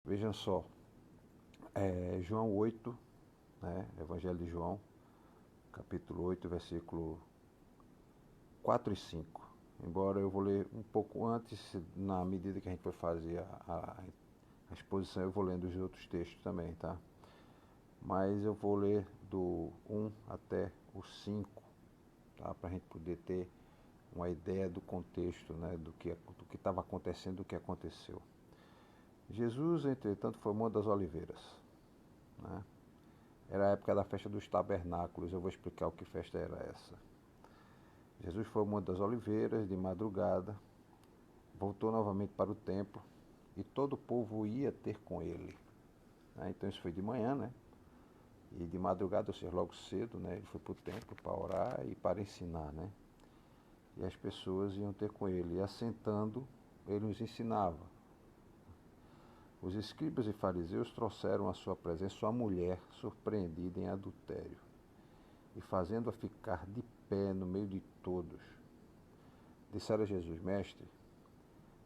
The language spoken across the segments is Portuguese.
Vejam só, João 8, né, Evangelho de João, capítulo 8, versículo 4 e 5. Embora eu vou ler um pouco antes, na medida que a gente vai fazer a exposição, eu vou lendo os outros textos também, tá? Mas eu vou ler do 1 até o 5, tá? Para a gente poder ter uma ideia do contexto, né, do que estava acontecendo, do que aconteceu. Jesus, entretanto, foi Monte das Oliveiras, né? Era a época da festa dos tabernáculos. Eu vou explicar o que festa era essa. Jesus foi ao Monte das Oliveiras de madrugada, voltou novamente para o templo e todo o povo ia ter com ele. Então isso foi de manhã, né? E de madrugada, ou seja, logo cedo, né? Ele foi para o templo para orar e para ensinar, né? E as pessoas iam ter com ele. E assentando, ele os ensinava. Os escribas e fariseus trouxeram à sua presença uma mulher surpreendida em adultério e fazendo-a ficar de pé no meio de todos. Disseram a Jesus: Mestre,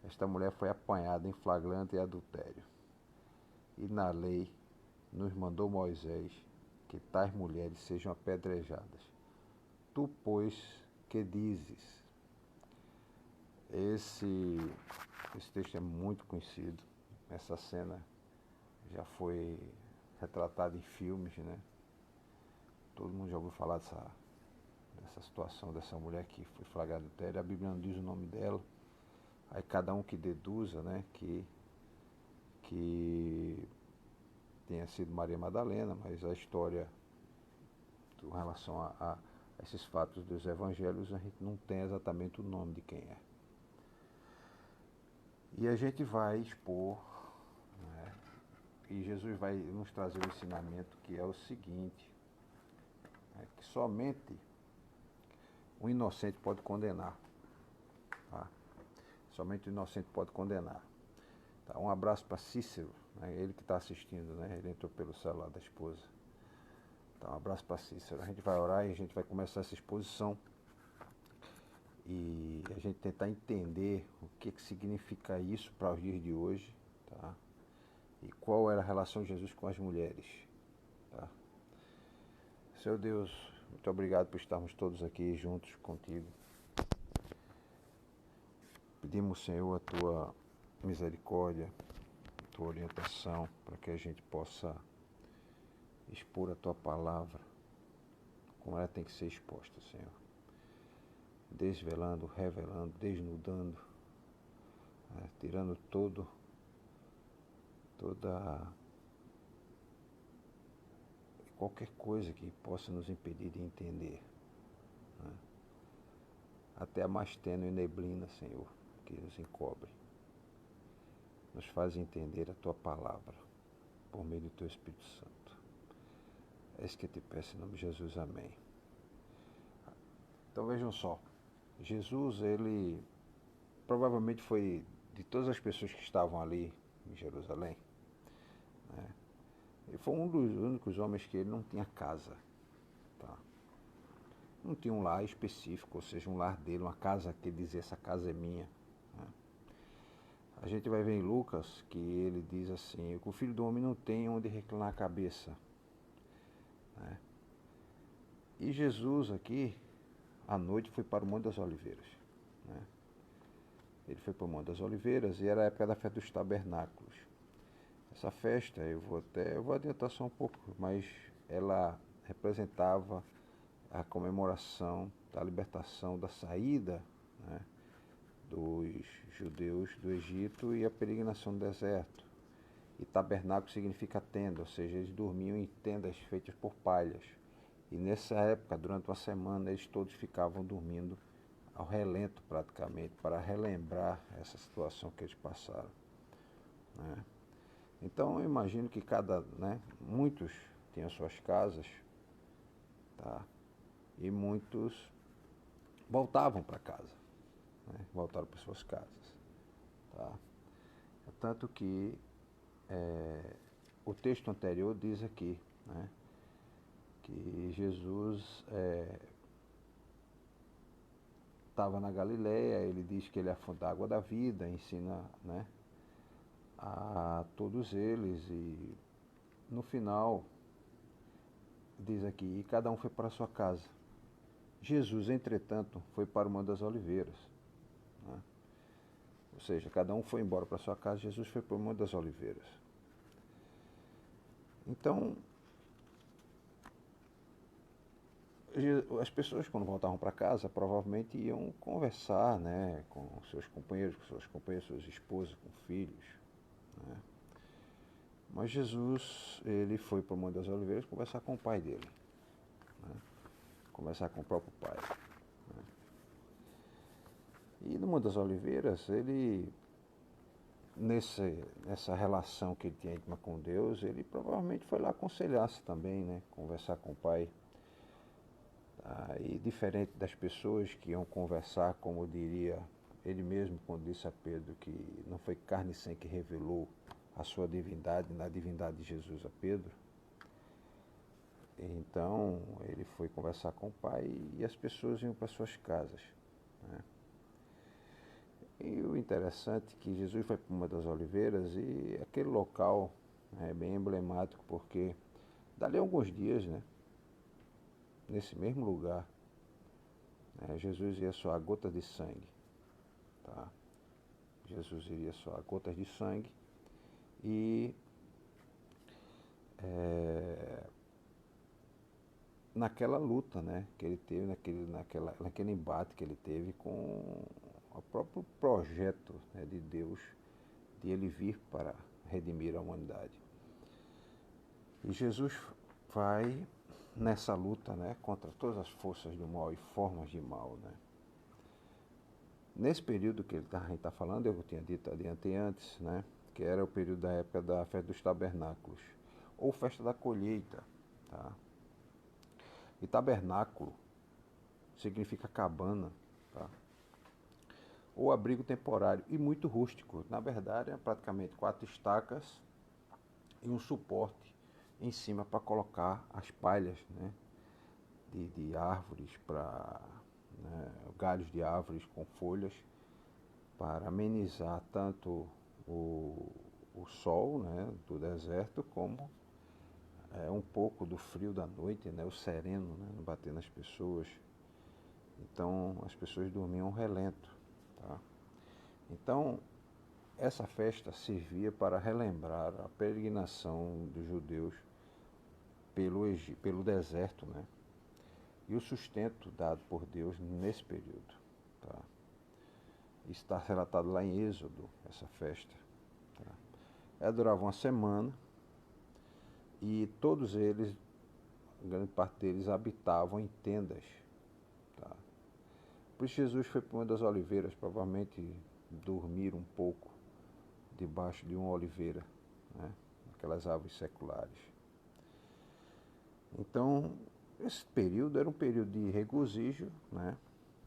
esta mulher foi apanhada em flagrante adultério. E na lei nos mandou Moisés que tais mulheres sejam apedrejadas. Tu, pois, que dizes? Esse, esse texto é muito conhecido. Essa cena já foi retratada em filmes, né? Todo mundo já ouviu falar dessa situação dessa mulher que foi flagrada adultério. A Bíblia não diz o nome dela. Aí cada um que deduza, né, que tenha sido Maria Madalena, mas a história com relação a esses fatos dos evangelhos, a gente não tem exatamente o nome de quem é. E a gente vai expor, né, e Jesus vai nos trazer um ensinamento que é o seguinte, né, que somente o inocente pode condenar. Tá? Somente o inocente pode condenar. Tá? Um abraço para Cícero, né, ele que está assistindo, né, ele entrou pelo celular da esposa. Tá, um abraço para Cícero. A gente vai orar e a gente vai começar essa exposição e a gente tentar entender o que significa isso para os dias de hoje, tá? E qual era a relação de Jesus com as mulheres, tá? Senhor Deus, muito obrigado por estarmos todos aqui juntos contigo. Pedimos, Senhor, a tua misericórdia, a tua orientação, para que a gente possa expor a tua palavra como ela tem que ser exposta, Senhor. Desvelando, revelando, desnudando, né? Tirando toda qualquer coisa que possa nos impedir de entender, né? Até a mais tênue neblina, Senhor, que nos encobre, nos faz entender a tua palavra por meio do teu Espírito Santo. É isso que eu te peço em nome de Jesus, amém. Então vejam só, Jesus, ele provavelmente foi, de todas as pessoas que estavam ali em Jerusalém, né, ele foi um dos únicos homens que ele não tinha casa, tá? Não tinha um lar específico, ou seja, um lar dele, uma casa que ele dizia, essa casa é minha, né? A gente vai ver em Lucas que ele diz assim, que o Filho do Homem não tem onde reclinar a cabeça, né? E Jesus aqui, à noite, foi para o Monte das Oliveiras, né? Ele foi para o Monte das Oliveiras e era a época da festa dos tabernáculos. Essa festa, eu vou adiantar só um pouco, mas ela representava a comemoração da libertação, da saída, né, dos judeus do Egito e a peregrinação no deserto. E tabernáculo significa tenda, ou seja, eles dormiam em tendas feitas por palhas. E nessa época, durante uma semana, eles todos ficavam dormindo ao relento praticamente, para relembrar essa situação que eles passaram, né? Então eu imagino que muitos tinham suas casas, tá? E muitos voltavam para casa, né? Voltaram para suas casas, tá? Tanto que o texto anterior diz aqui, né, que Jesus estava na Galileia, ele diz que ele é a fonte da água da vida, ensina, né, a todos eles e no final diz aqui, e cada um foi para a sua casa. Jesus, entretanto, foi para o Monte das Oliveiras, né? Ou seja, cada um foi embora para a sua casa, Jesus foi para o Monte das Oliveiras. Então, as pessoas quando voltavam para casa provavelmente iam conversar, né, com seus companheiros, suas esposas, com filhos, né? Mas Jesus, ele foi para o Monte das Oliveiras conversar com o pai dele, né? Conversar com o próprio pai, né? E no Monte das Oliveiras, ele, nessa relação que ele tinha íntima com Deus, ele provavelmente foi lá aconselhar-se também, né? Conversar com o pai. E diferente das pessoas que iam conversar, como diria ele mesmo quando disse a Pedro que não foi carne e sangue que revelou a sua divindade, na divindade de Jesus a Pedro. Então ele foi conversar com o pai e as pessoas iam para suas casas, né? E o interessante é que Jesus foi para uma das oliveiras e aquele local é bem emblemático porque dali a alguns dias, né, nesse mesmo lugar, Jesus ia suar gotas de sangue, tá? Jesus iria suar gotas de sangue e naquela luta, né, que ele teve, naquele embate que ele teve com o próprio projeto, né, de Deus, de ele vir para redimir a humanidade. E Jesus vai nessa luta, né, contra todas as forças do mal e formas de mal, né? Nesse período que a gente está falando, eu tinha dito adiante antes, né, que era o período da época da festa dos tabernáculos, ou festa da colheita, tá? E tabernáculo significa cabana, tá? Ou abrigo temporário e muito rústico. Na verdade, é praticamente 4 estacas e um suporte em cima para colocar as palhas, né, de árvores, né, galhos de árvores com folhas, para amenizar tanto o sol, né, do deserto, como um pouco do frio da noite, né, o sereno, né, não bater nas pessoas. Então as pessoas dormiam ao relento, tá? Então essa festa servia para relembrar a peregrinação dos judeus pelo deserto, né? E o sustento dado por Deus nesse período, tá? Isso está relatado lá em Êxodo, essa festa, tá? Ela durava uma semana e todos eles, grande parte deles, habitavam em tendas, tá? Por isso Jesus foi para uma das oliveiras, provavelmente dormir um pouco debaixo de uma oliveira, né? Aquelas árvores seculares. Então, esse período era um período de regozijo, né?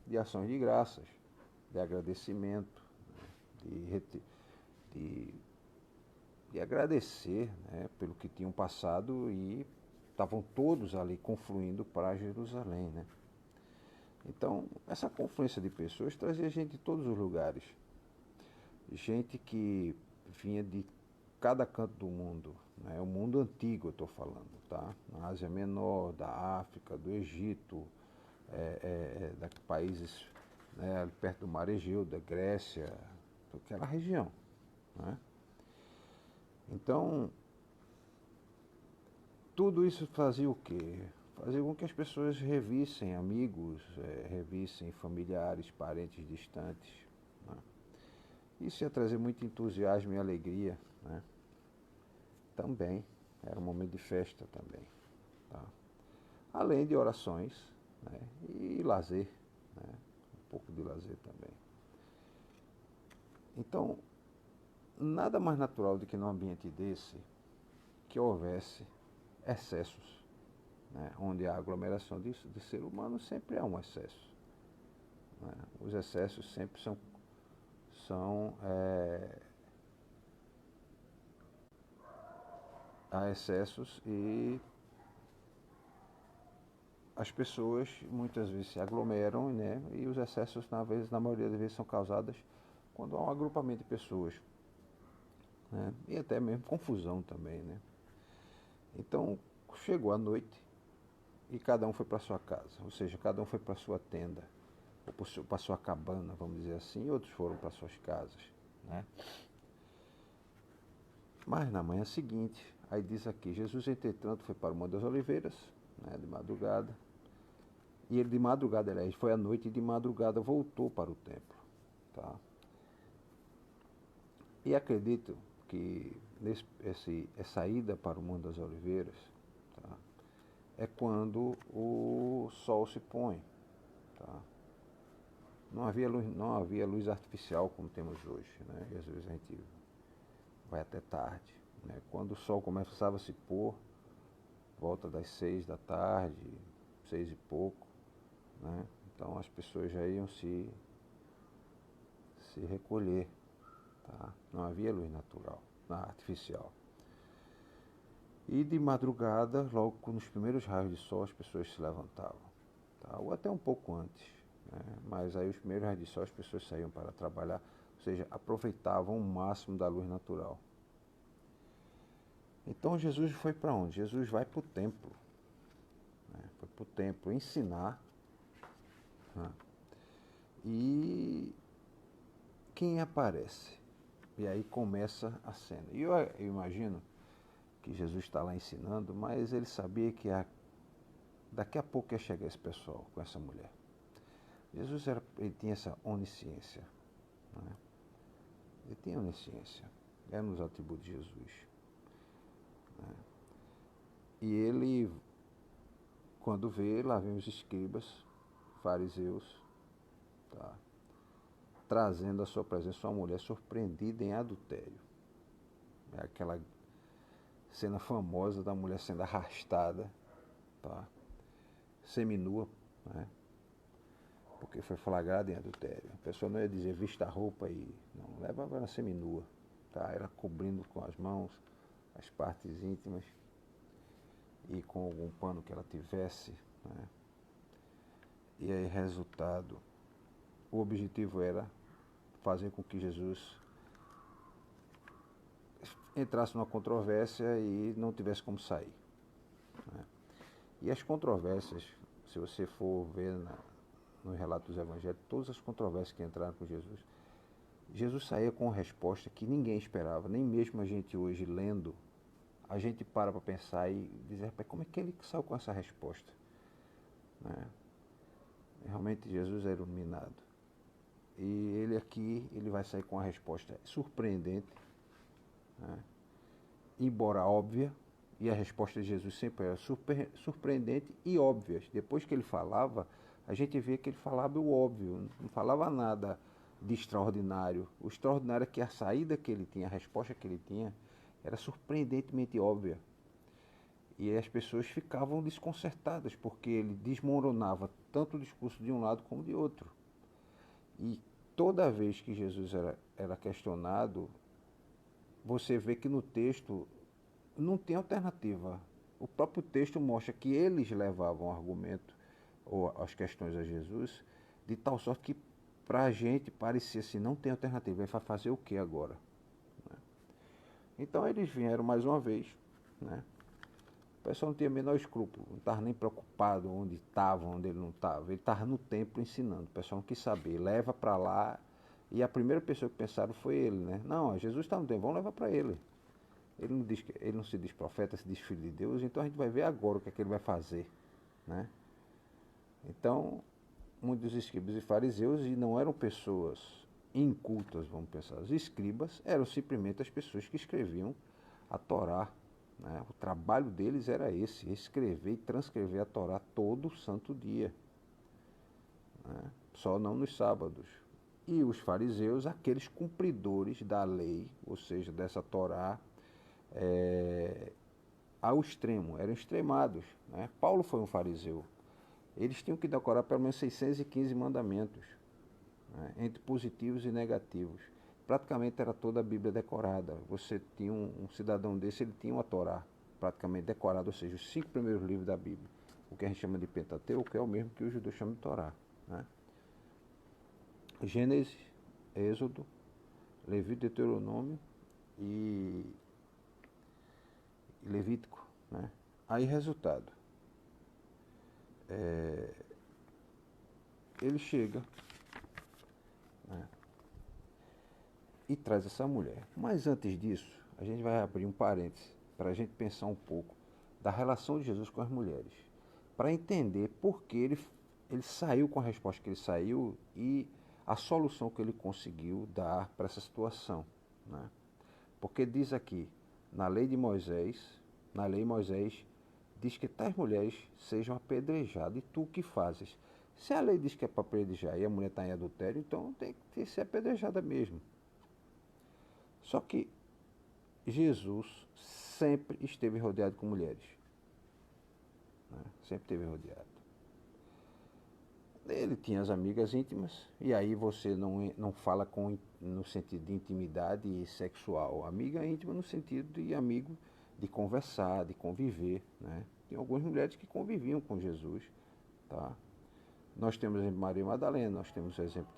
De ações de graças, de agradecimento, né? de agradecer, né, pelo que tinham passado e estavam todos ali confluindo para Jerusalém, né? Então, essa confluência de pessoas trazia gente de todos os lugares. Gente que vinha de cada canto do mundo, né? O mundo antigo eu estou falando, tá? Na Ásia Menor, da África, do Egito, da países, né, perto do Mar Egeu, da Grécia, aquela região, né? Então, tudo isso fazia o quê? Fazia com que as pessoas revissem amigos, revissem familiares, parentes distantes, né? Isso ia trazer muito entusiasmo e alegria, né? Também, era um momento de festa também, tá? Além de orações, né, e lazer, né? Um pouco de lazer também. Então, nada mais natural do que num ambiente desse que houvesse excessos, né? Onde a aglomeração de ser humano sempre é um excesso, né? Os excessos sempre há excessos e as pessoas muitas vezes se aglomeram, né? E os excessos, na maioria das vezes, são causados quando há um agrupamento de pessoas, né? E até mesmo confusão também, né? Então, chegou a noite e cada um foi para sua casa, ou seja, cada um foi para sua tenda, ou para sua cabana, vamos dizer assim, e outros foram para suas casas, né? Mas na manhã seguinte, aí diz aqui, Jesus, entretanto, foi para o Monte das Oliveiras, né, de madrugada, e ele de madrugada, aliás, foi à noite e de madrugada voltou para o templo, tá? E acredito que essa ida para o Monte das Oliveiras, tá, é quando o sol se põe, tá? Não havia luz artificial como temos hoje, né? E às vezes a gente vai até tarde, né? Quando o sol começava a se pôr, volta das 6 da tarde, 6 e pouco, né? Então as pessoas já iam se recolher, tá? Não havia luz natural, artificial. E de madrugada, logo nos primeiros raios de sol, as pessoas se levantavam, tá? Ou até um pouco antes, né? Mas aí os primeiros raios de sol as pessoas saíam para trabalhar, ou seja, aproveitavam o máximo da luz natural. Então Jesus foi para onde? Jesus vai para o templo, né? Foi para o templo ensinar, né? E quem aparece? E aí começa a cena. E eu imagino que Jesus está lá ensinando, mas ele sabia que daqui a pouco ia chegar esse pessoal com essa mulher. Jesus ele tinha essa onisciência, né? Ele tinha onisciência, era nos atributos de Jesus, né? E ele, quando vê, lá vem os escribas, fariseus, tá, trazendo à sua presença uma mulher surpreendida em adultério. É aquela cena famosa da mulher sendo arrastada, tá, seminua, né? Porque foi flagrada em adultério. A pessoa não ia dizer vista a roupa e não, levava ela seminua, tá? Ela cobrindo com as mãos as partes íntimas e com algum pano que ela tivesse, né? E aí, resultado, o objetivo era fazer com que Jesus entrasse numa controvérsia e não tivesse como sair, né? E as controvérsias, se você for ver no relato dos evangelhos, todas as controvérsias que entraram com Jesus, Jesus saía com uma resposta que ninguém esperava, nem mesmo a gente hoje lendo, a gente para pensar e dizer, rapaz, como é que ele saiu com essa resposta, né? Realmente Jesus era iluminado. E ele aqui, ele vai sair com uma resposta surpreendente, né? Embora óbvia, e a resposta de Jesus sempre era surpreendente e óbvias. Depois que ele falava, a gente vê que ele falava o óbvio, não falava nada de extraordinário. O extraordinário é que a saída que ele tinha, a resposta que ele tinha, era surpreendentemente óbvia. E as pessoas ficavam desconcertadas, porque ele desmoronava tanto o discurso de um lado como de outro. E toda vez que Jesus era questionado, você vê que no texto não tem alternativa. O próprio texto mostra que eles levavam o argumento ou as questões a Jesus de tal sorte que para a gente parecia assim, não tem alternativa, ele vai fazer o que agora, né? Então eles vieram mais uma vez, né? O pessoal não tinha o menor escrúpulo, não estava nem preocupado onde estava, onde ele não estava. Ele estava no templo ensinando, o pessoal não quis saber, leva para lá. E a primeira pessoa que pensaram foi ele, né? Não, Jesus está no templo, vamos levar para ele. Ele não se diz profeta, se diz filho de Deus, então a gente vai ver agora o que é que ele vai fazer, né? Então, muitos escribas e fariseus, e não eram pessoas incultas, vamos pensar, os escribas eram simplesmente as pessoas que escreviam a Torá, né? O trabalho deles era esse, escrever e transcrever a Torá todo santo dia, né? Só não nos sábados. E os fariseus, aqueles cumpridores da lei, ou seja, dessa Torá, ao extremo, eram extremados, né? Paulo foi um fariseu. Eles tinham que decorar pelo menos 615 mandamentos, né? Entre positivos e negativos. Praticamente era toda a Bíblia decorada. Você tinha um cidadão desse, ele tinha uma Torá praticamente decorada, ou seja, os 5 primeiros livros da Bíblia. O que a gente chama de Pentateuco, que é o mesmo que os judeus chamam de Torá, né? Gênesis, Êxodo, Levítico, Deuteronômio e Levítico, né? Aí, resultado, ele chega, né, e traz essa mulher. Mas antes disso, a gente vai abrir um parêntese para a gente pensar um pouco da relação de Jesus com as mulheres, para entender por que ele saiu com a resposta que ele saiu e a solução que ele conseguiu dar para essa situação, né? Porque diz aqui, na lei de Moisés, na lei Moisés, diz que tais mulheres sejam apedrejadas. E tu o que fazes? Se a lei diz que é para apedrejar e a mulher está em adultério, então tem que ser apedrejada mesmo. Só que Jesus sempre esteve rodeado com mulheres, né? Sempre esteve rodeado. Ele tinha as amigas íntimas, e aí você não fala no sentido de intimidade sexual. Amiga íntima no sentido de amigo, de conversar, de conviver, né? Tem algumas mulheres que conviviam com Jesus, tá? Nós temos o exemplo de Maria Madalena, nós temos o exemplo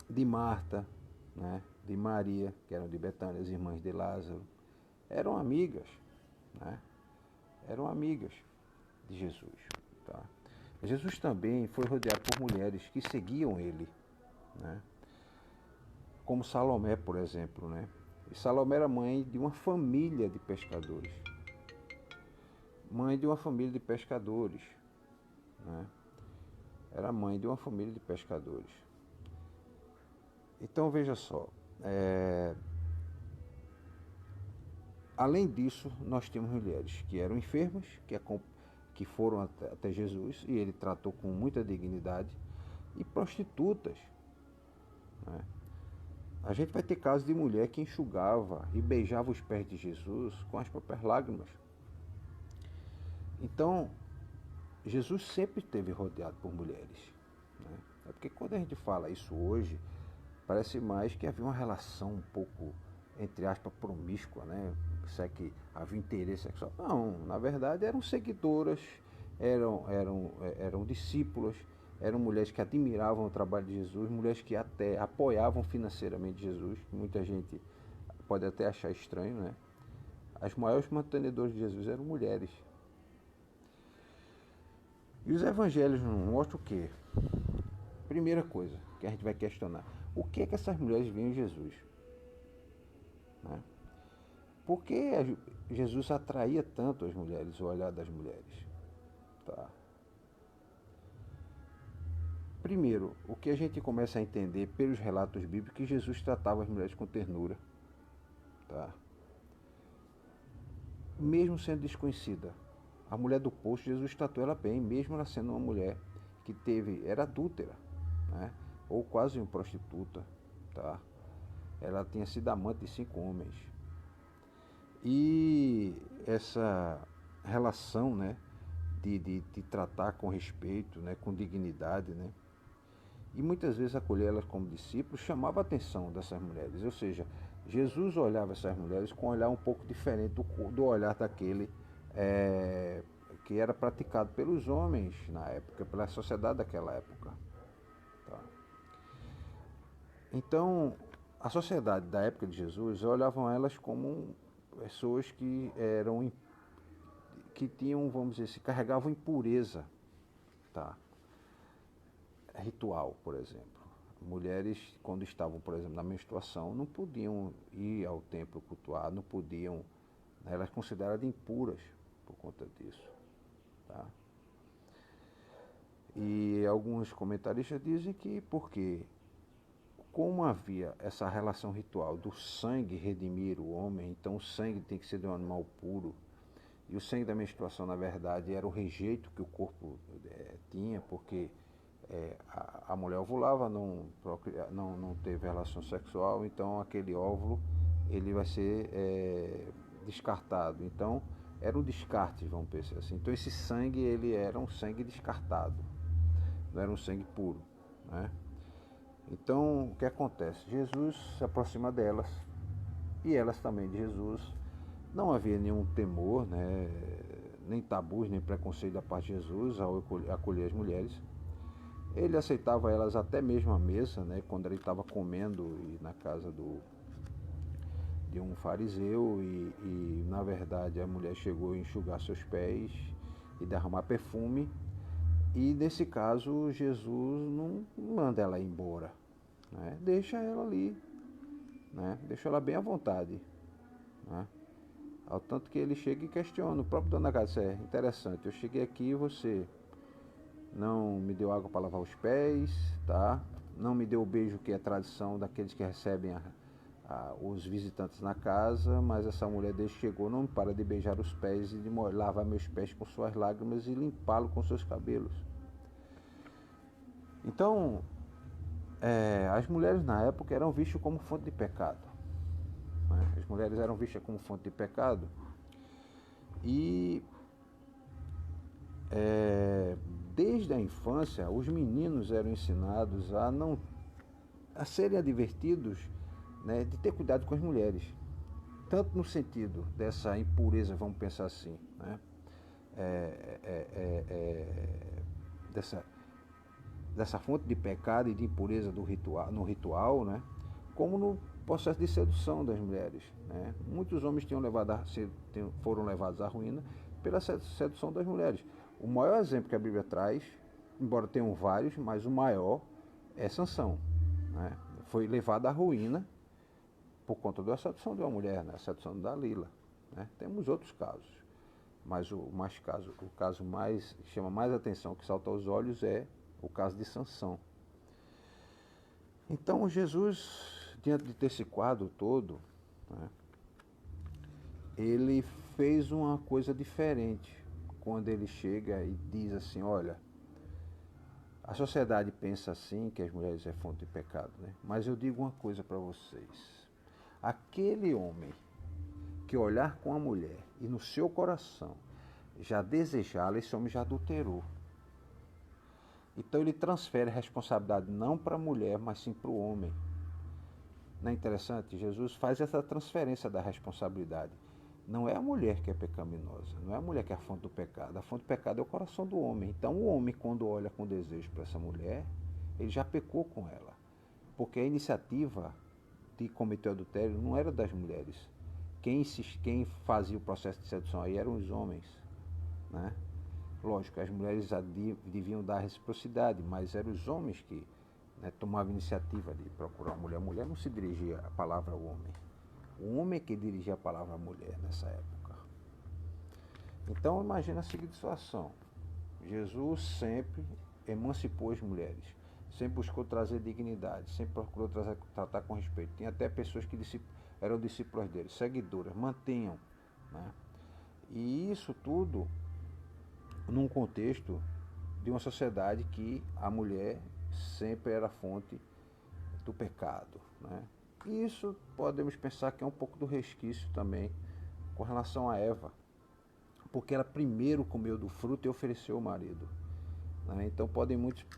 de Marta, né? De Maria, que eram de Betânia, as irmãs de Lázaro. Eram amigas, né? Eram amigas de Jesus, tá? Jesus também foi rodeado por mulheres que seguiam ele, né? Como Salomé, por exemplo, né? E Salomé era mãe de uma família de pescadores. Mãe de uma família de pescadores, né? Era mãe de uma família de pescadores. Então veja só, além disso, nós temos mulheres que eram enfermas, que foram até Jesus e ele tratou com muita dignidade, e prostitutas, né? A gente vai ter casos de mulher que enxugava e beijava os pés de Jesus com as próprias lágrimas. Então, Jesus sempre esteve rodeado por mulheres, né? É porque quando a gente fala isso hoje, parece mais que havia uma relação um pouco, entre aspas, promíscua, né? Se é que havia interesse sexual. Não, na verdade eram seguidoras, eram discípulas, eram mulheres que admiravam o trabalho de Jesus, mulheres que até apoiavam financeiramente Jesus. Muita gente pode até achar estranho, né? As maiores mantenedoras de Jesus eram mulheres. E os evangelhos mostram o quê? Primeira coisa que a gente vai questionar: o que é que essas mulheres viam em Jesus, né? Por que Jesus atraía tanto as mulheres, o olhar das mulheres? Tá. Primeiro, o que a gente começa a entender pelos relatos bíblicos, que Jesus tratava as mulheres com ternura, tá? Mesmo sendo desconhecida. A mulher do poço, Jesus tratou ela bem, mesmo ela sendo uma mulher que era adúltera, né? Ou quase uma prostituta, tá? Ela tinha sido amante de 5 homens. E essa relação, né, de tratar com respeito, né, com dignidade, né, e muitas vezes acolher elas como discípulos chamava a atenção dessas mulheres. Ou seja, Jesus olhava essas mulheres com um olhar um pouco diferente do olhar daquele que era praticado pelos homens na época, pela sociedade daquela época, tá? Então, a sociedade da época de Jesus olhavam elas como pessoas que tinham, vamos dizer, se carregavam impureza, tá? Ritual, por exemplo. Mulheres, quando estavam, por exemplo, na menstruação, não podiam ir ao templo cultuar, não podiam, né, elas consideradas impuras por conta disso, tá? E alguns comentaristas dizem que porque como havia essa relação ritual do sangue redimir o homem, então o sangue tem que ser de um animal puro, e o sangue da menstruação, na verdade, era o rejeito que o corpo tinha, porque a mulher ovulava, não teve relação sexual, então aquele óvulo ele vai ser descartado. Então era um descarte, vamos pensar assim. Então esse sangue ele era um sangue descartado, não era um sangue puro, né? Então o que acontece? Jesus se aproxima delas e elas também de Jesus. Não havia nenhum temor, né? Nem tabus, nem preconceito da parte de Jesus ao acolher as mulheres. Ele aceitava elas até mesmo à mesa, né, quando ele estava comendo na casa de um fariseu na verdade a mulher chegou a enxugar seus pés e derramar perfume. E nesse caso Jesus não manda ela embora, né? Deixa ela ali, né? Deixa ela bem à vontade, né? Ao tanto que ele chega e questiona. O próprio dono da casa disse, é interessante, eu cheguei aqui e você não me deu água para lavar os pés, tá? Não me deu o beijo que é tradição daqueles que recebem os visitantes na casa, mas essa mulher desde que chegou não para de beijar os pés e de lavar meus pés com suas lágrimas e limpá-lo com seus cabelos. Então, as mulheres na época eram vistas como fonte de pecado, né? As mulheres eram vistas como fonte de pecado e desde a infância os meninos eram ensinados a serem advertidos, né, de ter cuidado com as mulheres, tanto no sentido dessa impureza, vamos pensar assim, né, dessa, dessa fonte de pecado e de impureza no ritual, né, como no processo de sedução das mulheres, né. Muitos homens foram levados à ruína pela sedução das mulheres. O maior exemplo que a Bíblia traz, embora tenham vários, mas o maior é Sansão, né. Foi levado à ruína por conta da sedução de uma mulher, né? A sedução da Dalila, né? Temos outros casos, mas o caso mais que chama mais atenção, que salta aos olhos, é o caso de Sansão. Então Jesus, diante de ter esse quadro todo, né, ele fez uma coisa diferente quando ele chega e diz assim, olha, a sociedade pensa assim, que as mulheres é fonte de pecado, né? Mas eu digo uma coisa para vocês. Aquele homem que olhar com a mulher e no seu coração já desejá-la, esse homem já adulterou. Então ele transfere a responsabilidade não para a mulher, mas sim para o homem. Não é interessante? Jesus faz essa transferência da responsabilidade. Não é a mulher que é pecaminosa, não é a mulher que é a fonte do pecado. A fonte do pecado é o coração do homem. Então o homem, quando olha com desejo para essa mulher, ele já pecou com ela. Porque a iniciativa de cometer o adultério não era das mulheres. Quem fazia o processo de sedução aí eram os homens, né? Lógico, as mulheres deviam dar reciprocidade, mas eram os homens que, né, tomavam a iniciativa de procurar a mulher. A mulher não se dirigia a palavra ao homem. O homem é que dirigia a palavra à mulher nessa época. Então imagina a seguinte situação. Jesus sempre emancipou as mulheres, sempre buscou trazer dignidade, sempre procurou tratar com respeito. Tinha até pessoas que eram discípulas dele, seguidoras, mantinham, né? E isso tudo num contexto de uma sociedade que a mulher sempre era fonte do pecado, né? E isso podemos pensar que é um pouco do resquício também com relação a Eva, porque ela primeiro comeu do fruto e ofereceu ao marido, né? Então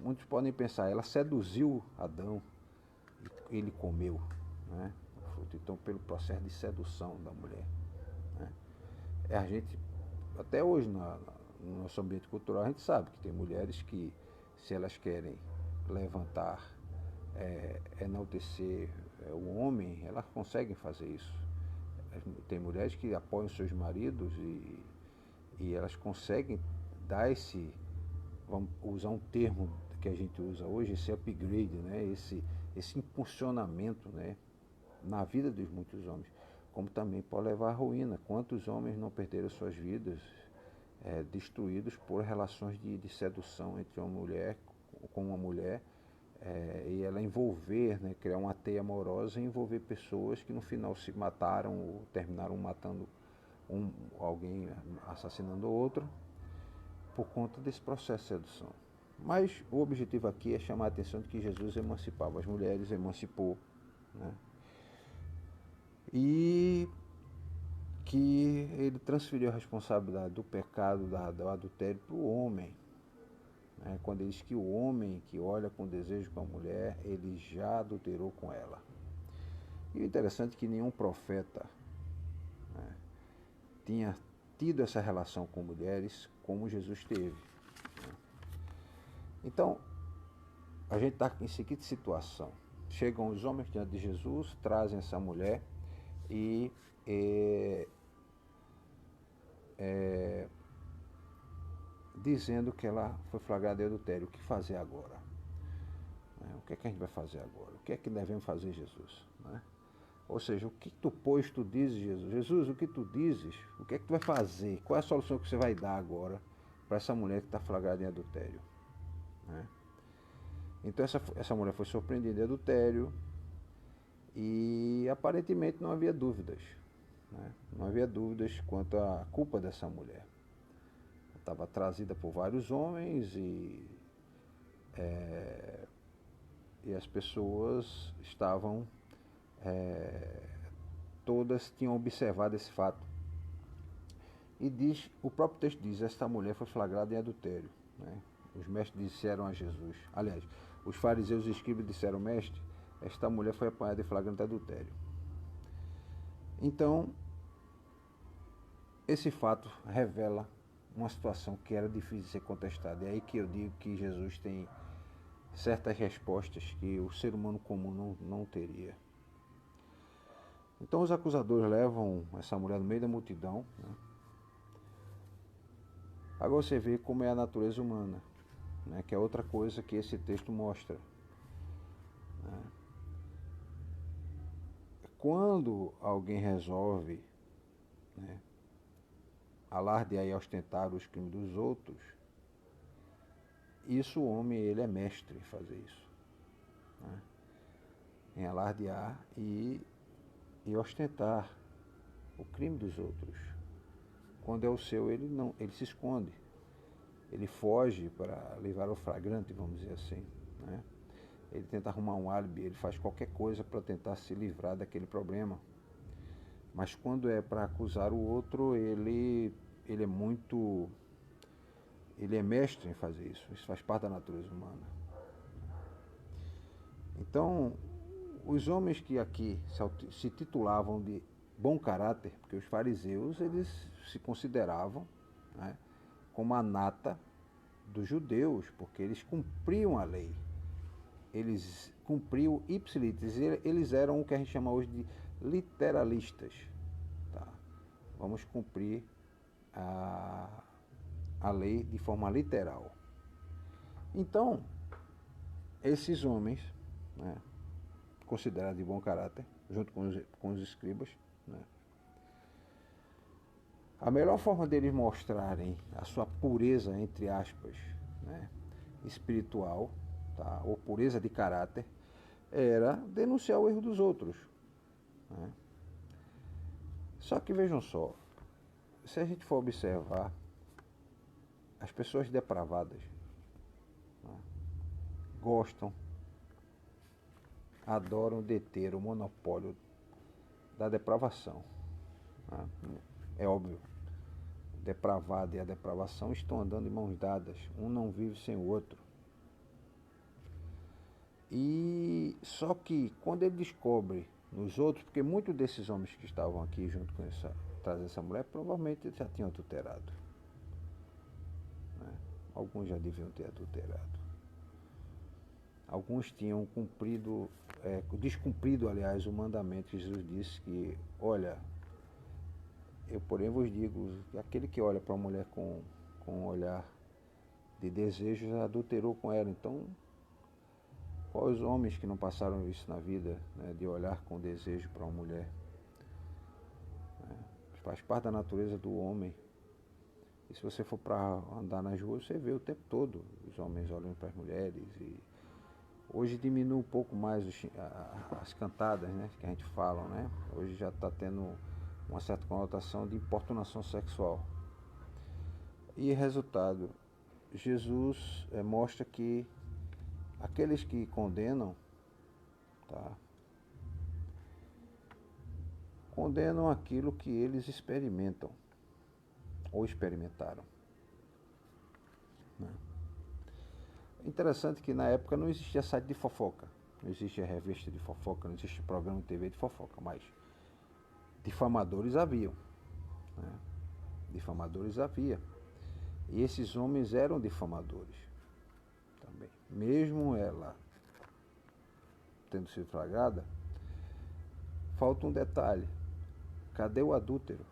muitos podem pensar, ela seduziu Adão e ele comeu, né, o fruto. Então pelo processo de sedução da mulher, né? A gente, até hoje no nosso ambiente cultural, a gente sabe que tem mulheres que, se elas querem levantar, enaltecer o homem, elas conseguem fazer isso. Tem mulheres que apoiam seus maridos e elas conseguem dar vamos usar um termo que a gente usa hoje, esse upgrade, né? esse impulsionamento, né, na vida de muitos homens, como também pode levar à ruína. Quantos homens não perderam suas vidas destruídos por relações de sedução entre uma mulher com uma mulher, e ela envolver, né, criar uma teia amorosa e envolver pessoas que no final se mataram ou terminaram matando alguém, assassinando outro, por conta desse processo de sedução. Mas o objetivo aqui é chamar a atenção de que Jesus emancipava as mulheres, emancipou, né? E que ele transferiu a responsabilidade do pecado, do adultério, para o homem, né? Quando ele diz que o homem que olha com desejo com a mulher, ele já adulterou com ela. E o interessante é que nenhum profeta, né, tinha tido essa relação com mulheres como Jesus teve, né? Então, a gente está em seguinte situação. Chegam os homens diante de Jesus, trazem essa mulher e dizendo que ela foi flagrada de adultério. O que fazer agora? O que é que a gente vai fazer agora? O que é que devemos fazer, Jesus? Ou seja, o que tu pois, tu dizes, Jesus? Jesus, o que tu dizes? O que é que tu vai fazer? Qual é a solução que você vai dar agora para essa mulher que está flagrada em adultério? Então essa mulher foi surpreendida em adultério e aparentemente não havia dúvidas. Não havia dúvidas quanto à culpa dessa mulher. Estava trazida por vários homens e as pessoas estavam, todas tinham observado esse fato. E o próprio texto diz, esta mulher foi flagrada em adultério. Os mestres disseram a Jesus, aliás, os fariseus e escribas disseram, mestre, esta mulher foi apanhada em flagrante adultério. Então, esse fato revela uma situação que era difícil de ser contestada. É aí que eu digo que Jesus tem certas respostas que o ser humano comum não teria. Então os acusadores levam essa mulher no meio da multidão. Agora você vê como é a natureza humana, que é outra coisa que esse texto mostra. Quando alguém resolve alardear e ostentar os crimes dos outros, isso o homem ele é mestre em fazer isso, em alardear e ostentar o crime dos outros. Quando é o seu, ele se esconde, ele foge para levar ao flagrante, vamos dizer assim, Ele tenta arrumar um álibi, ele faz qualquer coisa para tentar se livrar daquele problema. Mas quando é para acusar o outro, ele é mestre em fazer isso. Isso faz parte da natureza humana. Então, os homens que aqui se titulavam de bom caráter, porque os fariseus eles se consideravam como a nata dos judeus, porque eles cumpriam a lei. Eles cumpriam ipsilíteres, eles eram o que a gente chama hoje de literalistas. Vamos cumprir a lei de forma literal. Então, esses homens, considerados de bom caráter, junto com os escribas, a melhor forma deles mostrarem a sua pureza, entre aspas, espiritual, ou pureza de caráter, era denunciar o erro dos outros. Só que vejam só, se a gente for observar, as pessoas depravadas gostam, adoram deter o monopólio da depravação. É óbvio, o depravado e a depravação estão andando em mãos dadas, um não vive sem o outro. E só que quando ele descobre nos outros, porque muitos desses homens que estavam aqui junto com trazendo essa mulher, provavelmente já tinham adulterado. Alguns já deviam ter adulterado. Alguns tinham descumprido, aliás, o mandamento que Jesus disse que, olha, eu porém vos digo, aquele que olha para uma mulher com um olhar de desejo já adulterou com ela. Então, quais os homens que não passaram isso na vida, de olhar com desejo para uma mulher? Faz parte da natureza do homem. E se você for para andar nas ruas, você vê o tempo todo os homens olhando para as mulheres. E hoje diminui um pouco mais as cantadas, que a gente fala, Hoje já está tendo uma certa conotação de importunação sexual. E resultado, Jesus mostra que aqueles que condenam, condenam aquilo que eles experimentam ou experimentaram. Interessante que na época não existia site de fofoca, não existia revista de fofoca, não existia programa de TV de fofoca, mas difamadores haviam. Difamadores havia. E esses homens eram difamadores também. mesmo ela tendo sido flagrada, falta um detalhe. Cadê o adúltero?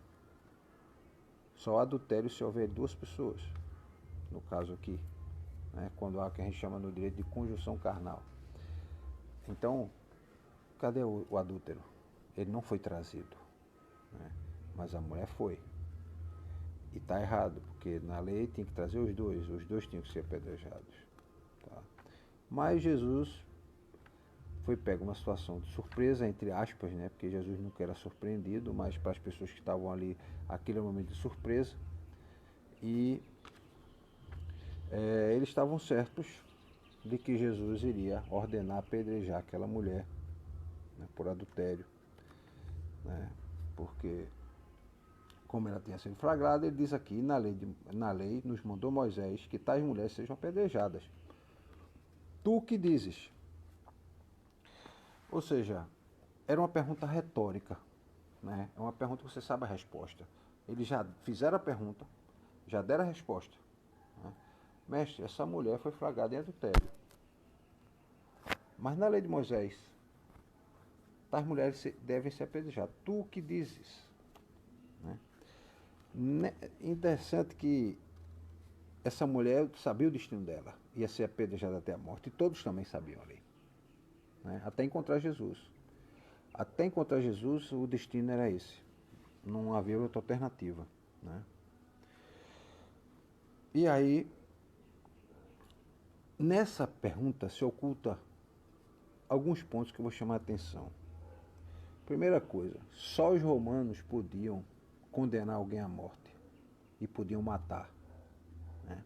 Só adultério se houver duas pessoas, no caso aqui, né? Quando há o que a gente chama no direito de conjunção carnal. Então, cadê o adúltero? Ele não foi trazido, né? Mas a mulher foi. E está errado, porque na lei tinha que trazer os dois tinham que ser apedrejados. Tá? Mas Jesus foi pego uma situação de surpresa, entre aspas, né? Porque Jesus nunca era surpreendido, mas para as pessoas que estavam ali, aquele é um momento de surpresa. E eles estavam certos de que Jesus iria ordenar apedrejar aquela mulher, né, por adultério, né? Porque, como ela tinha sido flagrada, ele diz aqui, na lei nos mandou Moisés que tais mulheres sejam apedrejadas. Tu o que dizes? Ou seja, era uma pergunta retórica, né? É uma pergunta que você sabe a resposta. Eles já fizeram a pergunta, já deram a resposta, né? Mestre, essa mulher foi flagrada em adultério. Mas na lei de Moisés, tais mulheres devem ser apedrejadas. Tu o que dizes? Né? Interessante que essa mulher sabia o destino dela, ia ser apedrejada até a morte, e todos também sabiam ali, né? Até encontrar Jesus. Até encontrar Jesus, o destino era esse. Não havia outra alternativa, né? E aí, nessa pergunta se oculta alguns pontos que eu vou chamar a atenção. Primeira coisa, só os romanos podiam condenar alguém à morte e podiam matar, né?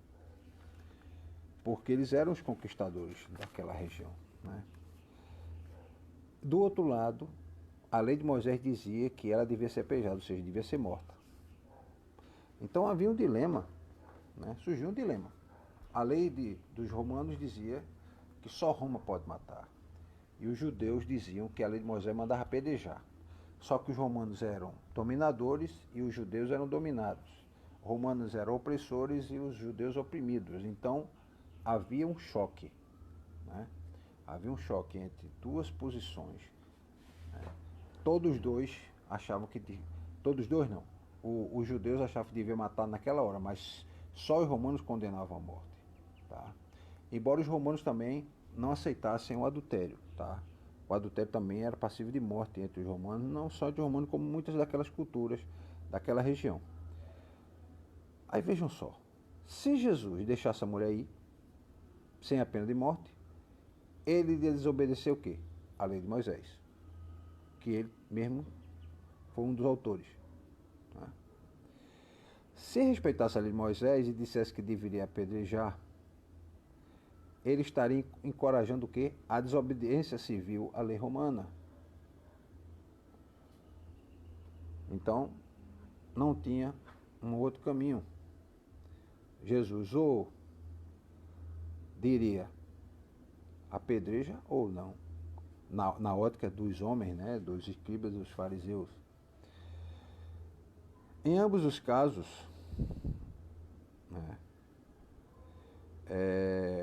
Porque eles eram os conquistadores daquela região, né? Do outro lado, a lei de Moisés dizia que ela devia ser apedrejada, ou seja, devia ser morta. Então havia um dilema, né? Surgiu um dilema. A lei dos romanos dizia que só Roma pode matar. E os judeus diziam que a lei de Moisés mandava apedrejar. Só que os romanos eram dominadores e os judeus eram dominados. Os romanos eram opressores e os judeus oprimidos. Então havia um choque, né? Havia um choque entre duas posições, né? Todos dois achavam que... Todos dois não. Os judeus achavam que devia matar naquela hora, mas só os romanos condenavam a morte. Tá? Embora os romanos também não aceitassem o adultério. Tá? O adultério também era passível de morte entre os romanos, não só de romanos, como muitas daquelas culturas daquela região. Aí vejam só, se Jesus deixasse a mulher ir, sem a pena de morte, ele ia desobedecer o quê? A lei de Moisés, que ele mesmo foi um dos autores. Tá? Se respeitasse a lei de Moisés e dissesse que deveria apedrejar, ele estaria encorajando o quê? A desobediência civil à lei romana. Então, não tinha um outro caminho. Jesus ou diria apedreja ou não, na ótica dos homens, né, dos escribas e dos fariseus. Em ambos os casos, né,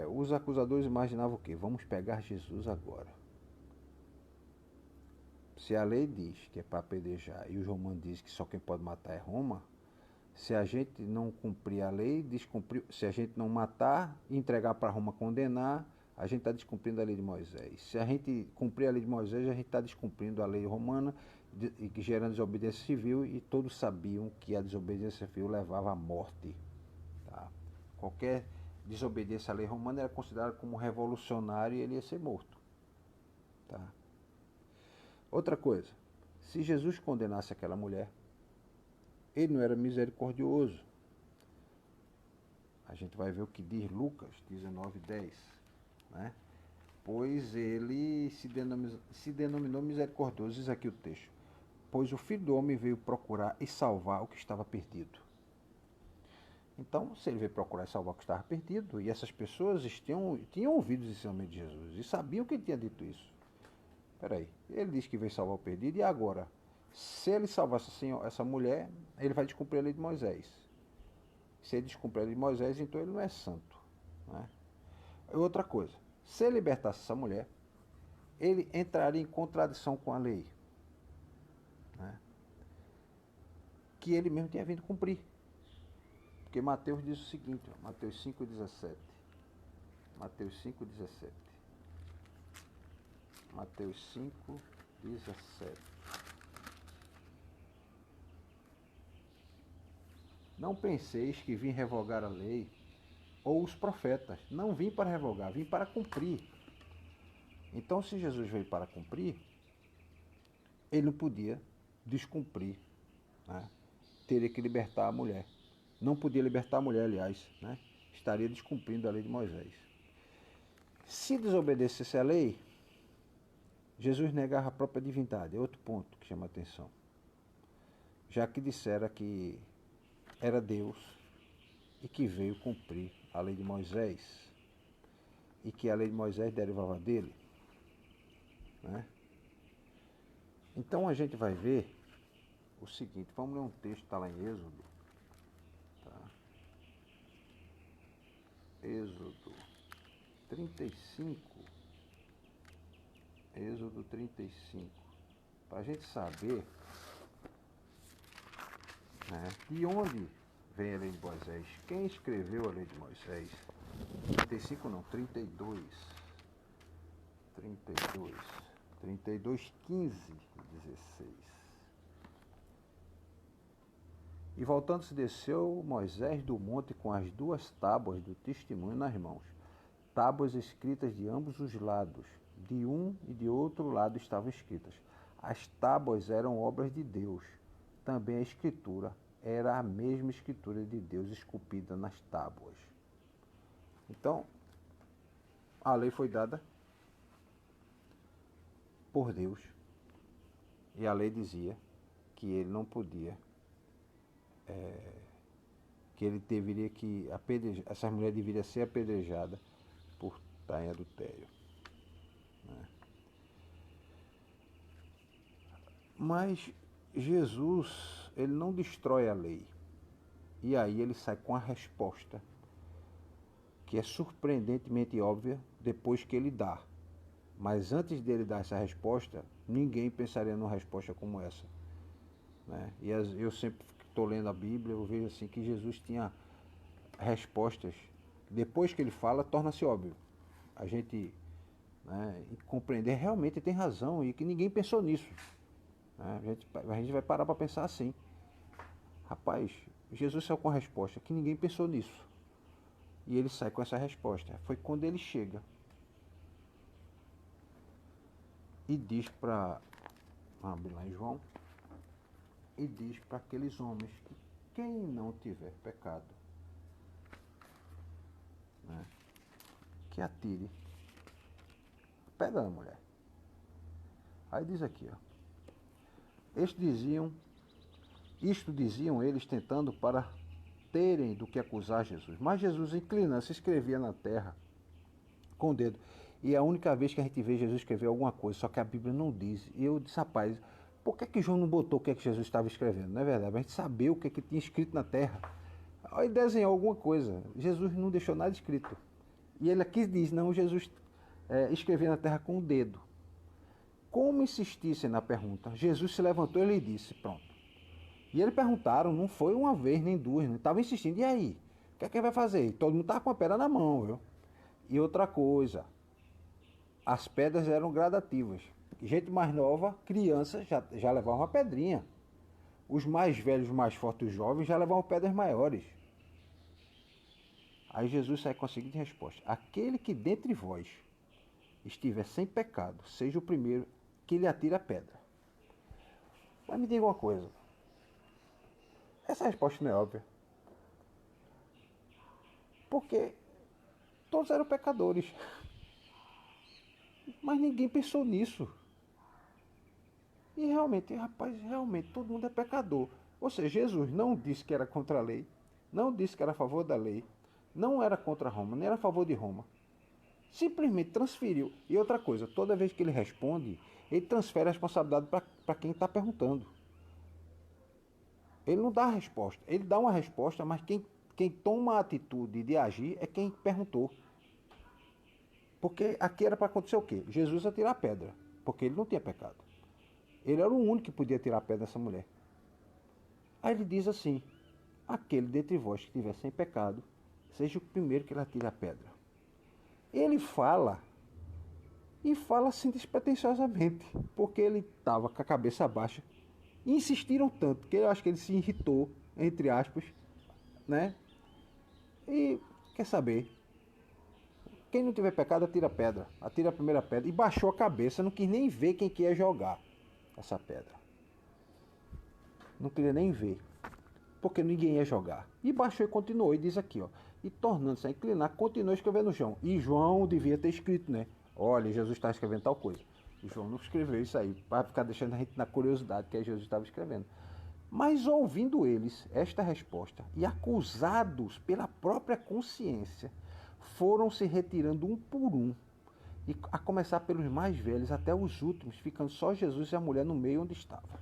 os acusadores imaginavam o quê? Vamos pegar Jesus agora. Se a lei diz que é para apedrejar e os romanos dizem que só quem pode matar é Roma, se a gente não cumprir a lei, se a gente não matar e entregar para Roma condenar, a gente está descumprindo a lei de Moisés. Se a gente cumprir a lei de Moisés, a gente está descumprindo a lei romana, gerando desobediência civil, e todos sabiam que a desobediência civil levava à morte. Tá? Qualquer desobediência à lei romana era considerada como revolucionário e ele ia ser morto. Tá? Outra coisa, se Jesus condenasse aquela mulher, ele não era misericordioso. A gente vai ver o que diz Lucas 19:10, né? Pois ele se denominou misericordioso, diz aqui o texto. Pois o Filho do Homem veio procurar e salvar o que estava perdido. Então, se ele veio procurar e salvar o que estava perdido, e essas pessoas tinham ouvido os ensinamentos de Jesus e sabiam que ele tinha dito isso. Peraí, ele disse que veio salvar o perdido, e agora? Se ele salvasse essa mulher, ele vai descumprir a lei de Moisés. Se ele descumprir a lei de Moisés, então ele não é santo, né? Outra coisa, Se libertasse essa mulher, ele entraria em contradição com a lei, né, que ele mesmo tinha vindo cumprir. Porque Mateus diz o seguinte, ó, Mateus 5,17. Mateus 5,17. Mateus 5,17. Não penseis que vim revogar a lei ou os profetas. Não vim para revogar, vim para cumprir. Então, se Jesus veio para cumprir, ele não podia descumprir, né? Teria que libertar a mulher. Não podia libertar a mulher, aliás, né? Estaria descumprindo a lei de Moisés. Se desobedecesse a lei, Jesus negava a própria divindade. É outro ponto que chama a atenção. Já que dissera que era Deus e que veio cumprir a lei de Moisés e que a lei de Moisés derivava dele, né? Então a gente vai ver o seguinte, vamos ler um texto que está lá em Êxodo. Tá? Êxodo 35. Êxodo 35. Para a gente saber, né, de onde vem a lei de Moisés. Quem escreveu a lei de Moisés? 35 não, 32. 32. 32, 15 e 16. E voltando-se desceu Moisés do monte com as 2 tábuas do testemunho nas mãos. Tábuas escritas de ambos os lados. De um e de outro lado estavam escritas. As tábuas eram obras de Deus. Também a escritura era a mesma escritura de Deus esculpida nas tábuas. Então, a lei foi dada por Deus. E a lei dizia que ele não podia, que ele deveria que apedrejar, essa mulher deveria ser apedrejada por estar em adultério, né? Mas Jesus, ele não destrói a lei. E aí ele sai com a resposta, que é surpreendentemente óbvia depois que ele dá. Mas antes dele dar essa resposta, ninguém pensaria numa resposta como essa, né? E eu sempre estou lendo a Bíblia, eu vejo assim que Jesus tinha respostas. Depois que ele fala, torna-se óbvio. A gente, né, compreender realmente tem razão e que ninguém pensou nisso, né? A gente vai parar para pensar assim. Rapaz, Jesus saiu com a resposta que ninguém pensou nisso. E ele sai com essa resposta. Foi quando ele chega e diz para, abrir lá em João, e diz para aqueles homens que quem não tiver pecado, né, que atire pedra na mulher. Aí diz aqui, ó. Isto diziam eles tentando para terem do que acusar Jesus. Mas Jesus, inclinando-se, escrevia na terra com o dedo. E é a única vez que a gente vê Jesus escrever alguma coisa, só que a Bíblia não diz. E eu disse, rapaz, por que João não botou o que Jesus estava escrevendo? Não é verdade? A gente saber o que tinha escrito na terra. Aí desenhou alguma coisa. Jesus não deixou nada escrito. E ele aqui diz, não, Jesus escrevia na terra com o dedo. Como insistissem na pergunta, Jesus se levantou e lhe disse, pronto. E eles perguntaram, não foi uma vez nem duas, não estava insistindo. E aí? O que é que ele vai fazer? E todo mundo estava com a pedra na mão, viu? E outra coisa, as pedras eram gradativas. Gente mais nova, criança, já levavam uma pedrinha. Os mais velhos, os mais fortes, os jovens, já levavam pedras maiores. Aí Jesus sai com a seguinte resposta: aquele que dentre vós estiver sem pecado, seja o primeiro que lhe atire a pedra. Mas me diga uma coisa. Essa resposta não é óbvia. Porque todos eram pecadores. Mas ninguém pensou nisso. E realmente, rapaz, realmente todo mundo é pecador. Ou seja, Jesus não disse que era contra a lei, não disse que era a favor da lei, não era contra Roma, nem era a favor de Roma. Simplesmente transferiu. E outra coisa, toda vez que ele responde, ele transfere a responsabilidade para quem está perguntando. Ele não dá a resposta. Ele dá uma resposta, mas quem toma a atitude de agir é quem perguntou. Porque aqui era para acontecer o quê? Jesus ia tirar a pedra, porque ele não tinha pecado. Ele era o único que podia tirar a pedra dessa mulher. Aí ele diz assim: aquele dentre vós que estiver sem pecado, seja o primeiro que lhe atire a pedra. Ele fala, e fala assim despretensiosamente, porque ele estava com a cabeça baixa. E insistiram tanto, que eu acho que ele se irritou, entre aspas, né? E quer saber? Quem não tiver pecado, atira a pedra. Atira a primeira pedra. E baixou a cabeça, não quis nem ver quem que ia jogar essa pedra. Não queria nem ver, porque ninguém ia jogar. E baixou e continuou, e diz aqui, ó. E tornando-se a inclinar, continuou escrevendo no chão. E João devia ter escrito, né? Olha, Jesus está escrevendo tal coisa. E João não escreveu isso aí, para ficar deixando a gente na curiosidade que Jesus estava escrevendo. Mas ouvindo eles esta resposta e acusados pela própria consciência, foram se retirando um por um, e a começar pelos mais velhos até os últimos, ficando só Jesus e a mulher no meio onde estava.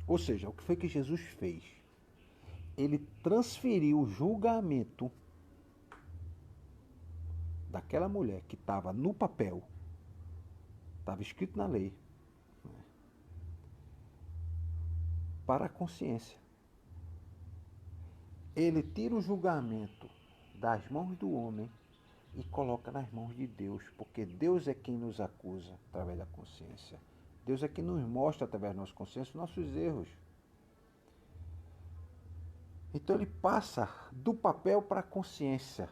Ou seja, o que foi que Jesus fez? Ele transferiu o julgamento daquela mulher que estava no papel, estava escrito na lei, para a consciência. Ele tira o julgamento das mãos do homem e coloca nas mãos de Deus, porque Deus é quem nos acusa através da consciência. Deus é quem nos mostra através da nossa consciência os nossos erros. Então ele passa do papel para a consciência.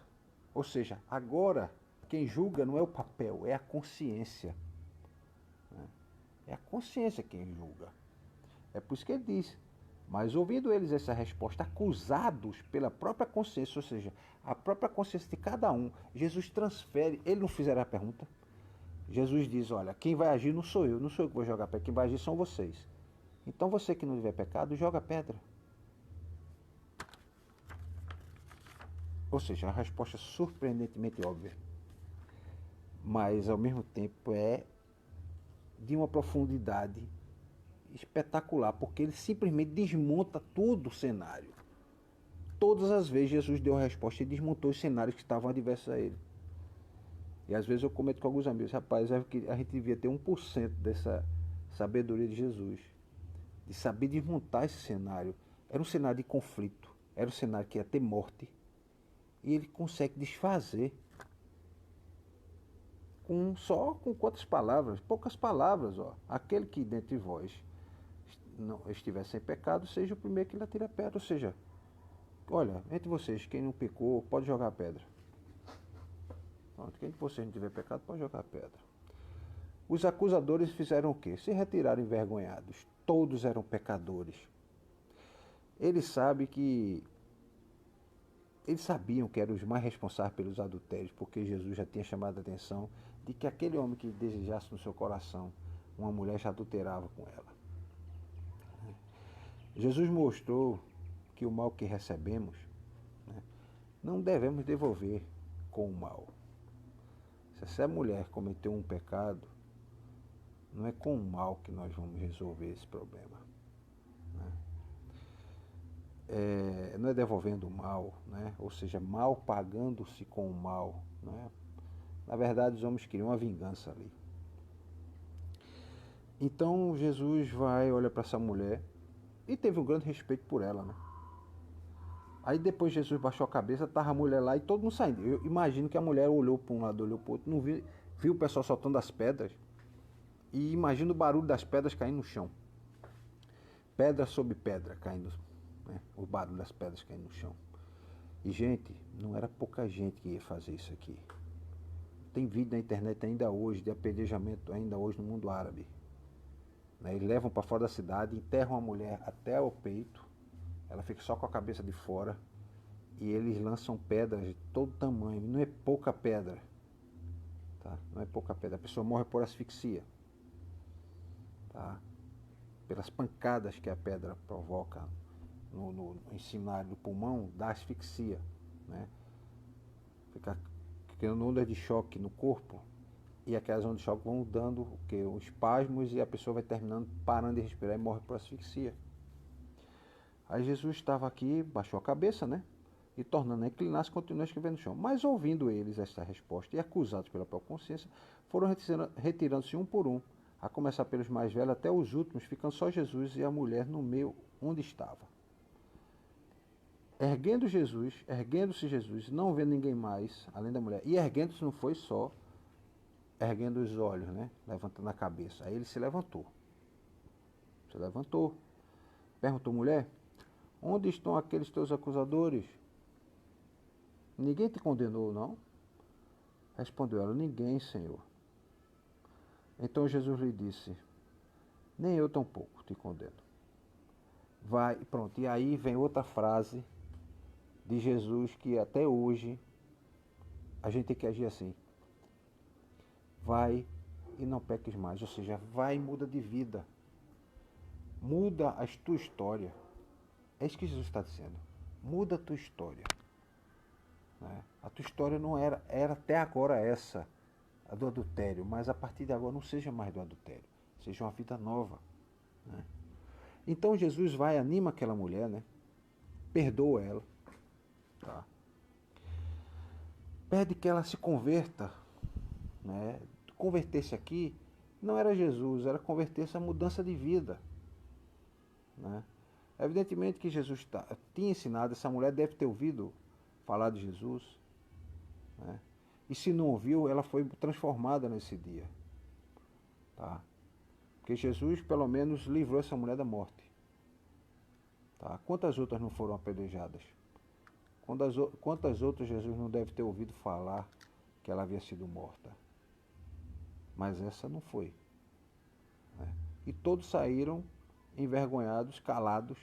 Ou seja, agora quem julga não é o papel, é a consciência. É a consciência quem julga. É por isso que ele diz: mas ouvindo eles essa resposta, acusados pela própria consciência, ou seja, a própria consciência de cada um, Jesus transfere, ele não fizeram a pergunta. Jesus diz: olha, quem vai agir não sou eu que vou jogar pedra, quem vai agir são vocês. Então você que não tiver pecado, joga pedra. Ou seja, a resposta é surpreendentemente óbvia, mas ao mesmo tempo é de uma profundidade espetacular, porque ele simplesmente desmonta todo o cenário. Todas as vezes Jesus deu a resposta e desmontou os cenários que estavam adversos a ele. E às vezes eu comento com alguns amigos: rapaz, a gente devia ter 1% dessa sabedoria de Jesus, de saber desmontar esse cenário. Era um cenário de conflito, era um cenário que ia ter morte, e ele consegue desfazer com quantas palavras? Poucas palavras, ó. Aquele que dentre vós não estiver sem pecado, seja o primeiro que lhe atire a pedra. Ou seja, olha, entre vocês, quem não pecou, pode jogar a pedra. Pronto, quem de vocês não tiver pecado, pode jogar a pedra. Os acusadores fizeram o quê? Se retiraram envergonhados. Todos eram pecadores. Eles sabiam que eram os mais responsáveis pelos adultérios, porque Jesus já tinha chamado a atenção de que aquele homem que desejasse no seu coração uma mulher já adulterava com ela. Jesus mostrou que o mal que recebemos, né, não devemos devolver com o mal. Se essa mulher cometeu um pecado, não é com o mal que nós vamos resolver esse problema. Né? Não é devolvendo o mal, né? Ou seja, mal pagando-se com o mal. Né? Na verdade, os homens queriam uma vingança ali. Então Jesus vai, olha para essa mulher e teve um grande respeito por ela. Né? Aí depois Jesus baixou a cabeça, estava a mulher lá e todo mundo saindo. Eu imagino que a mulher olhou para um lado, olhou para o outro, não viu o pessoal soltando as pedras. E imagina o barulho das pedras caindo no chão. Pedra sobre pedra caindo, né? O barulho das pedras caindo no chão. E, gente, não era pouca gente que ia fazer isso aqui. Tem vídeo na internet ainda hoje de apedrejamento ainda hoje no mundo árabe. Né? Eles levam para fora da cidade, enterram a mulher até o peito, ela fica só com a cabeça de fora, e eles lançam pedras de todo tamanho. Não é pouca pedra, tá? Não é pouca pedra. A pessoa morre por asfixia, tá? Pelas pancadas que a pedra provoca em cima do pulmão, dá asfixia, né? Fica criando ondas de choque no corpo, e aquelas ondas de choque vão dando o quê? Os espasmos, e a pessoa vai terminando parando de respirar e morre por asfixia. Aí Jesus estava aqui, baixou a cabeça, né? e, tornando a inclinar-se, continuou a escrever no chão. Mas, ouvindo eles esta resposta e acusados pela própria consciência, foram retirando-se um por um, a começar pelos mais velhos até os últimos, ficando só Jesus e a mulher no meio onde estava. Erguendo-se Jesus, não vendo ninguém mais, além da mulher. E erguendo-se não foi só erguendo os olhos, né? Levantando a cabeça. Aí ele se levantou. Perguntou, mulher, onde estão aqueles teus acusadores? Ninguém te condenou, não? Respondeu ela, ninguém, Senhor. Então Jesus lhe disse, nem eu tampouco te condeno. Vai, pronto. E aí vem outra frase de Jesus que até hoje a gente tem que agir assim. Vai e não peques mais. Ou seja, vai e muda de vida. Muda a tua história. É isso que Jesus está dizendo. Muda a tua história. Né? A tua história não era até agora essa, a do adultério, mas a partir de agora não seja mais do adultério. Seja uma vida nova. Né? Então Jesus vai, anima aquela mulher, né? Perdoa ela. Tá? Pede que ela se converta. Né? Converter-se aqui não era Jesus, era converter-se a mudança de vida. Né? Evidentemente que Jesus tinha ensinado, essa mulher deve ter ouvido falar de Jesus. Né? E se não ouviu, ela foi transformada nesse dia. Tá? Porque Jesus, pelo menos, livrou essa mulher da morte. Tá? Quantas outras não foram apedrejadas? Quantas outras Jesus não deve ter ouvido falar que ela havia sido morta? Mas essa não foi. Né? E todos saíram envergonhados, calados.